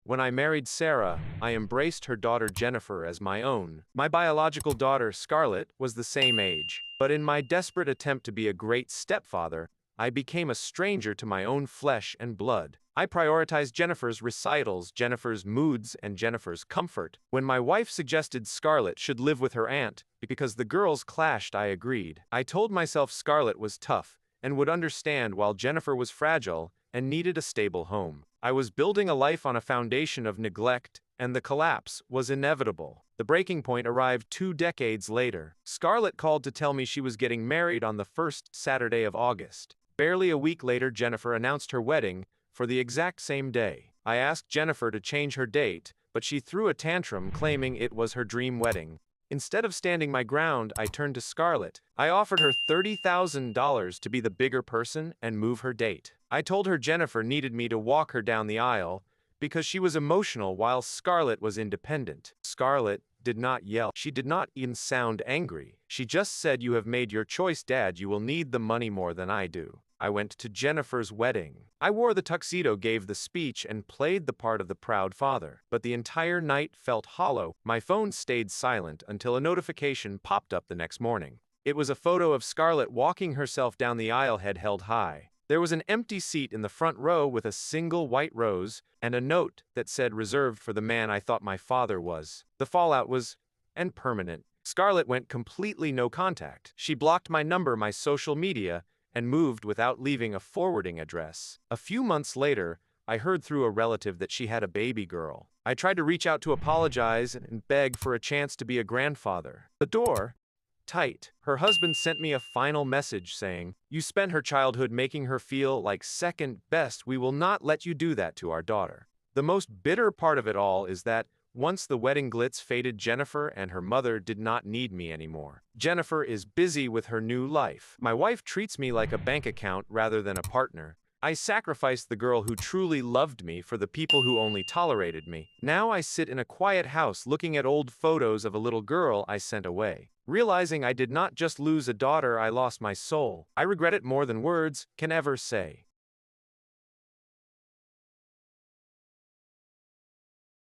When I married Sarah, I embraced her daughter Jennifer as my own. My biological daughter, Scarlett, was the same age. But in my desperate attempt to be a great stepfather, I became a stranger to my own flesh and blood. I prioritized Jennifer's recitals, Jennifer's moods, and Jennifer's comfort. When my wife suggested Scarlett should live with her aunt, because the girls clashed, I agreed. I told myself Scarlett was tough and would understand while Jennifer was fragile and needed a stable home. I was building a life on a foundation of neglect, and the collapse was inevitable. The breaking point arrived 2 decades later. Scarlett called to tell me she was getting married on the first Saturday of August. Barely a week later, Jennifer announced her wedding for the exact same day. I asked Jennifer to change her date, but she threw a tantrum claiming it was her dream wedding. Instead of standing my ground, I turned to Scarlett. I offered her $30,000 to be the bigger person and move her date. I told her Jennifer needed me to walk her down the aisle because she was emotional while Scarlett was independent. Scarlett did not yell. She did not even sound angry. She just said, "You have made your choice, Dad. You will need the money more than I do." I went to Jennifer's wedding. I wore the tuxedo, gave the speech, and played the part of the proud father. But the entire night felt hollow. My phone stayed silent until a notification popped up the next morning. It was a photo of Scarlett walking herself down the aisle, head held high. There was an empty seat in the front row with a single white rose and a note that said, "Reserved for the man I thought my father was." The fallout was permanent. Scarlett went completely no contact. She blocked my number, my social media, and moved without leaving a forwarding address. A few months later, I heard through a relative that she had a baby girl. I tried to reach out to apologize and beg for a chance to be a grandfather. The door tight. Her husband sent me a final message saying, "You spent her childhood making her feel like second best. We will not let you do that to our daughter." The most bitter part of it all is that once the wedding glitz faded, Jennifer and her mother did not need me anymore. Jennifer is busy with her new life. My wife treats me like a bank account rather than a partner. I sacrificed the girl who truly loved me for the people who only tolerated me. Now I sit in a quiet house looking at old photos of a little girl I sent away. Realizing I did not just lose a daughter, I lost my soul. I regret it more than words can ever say.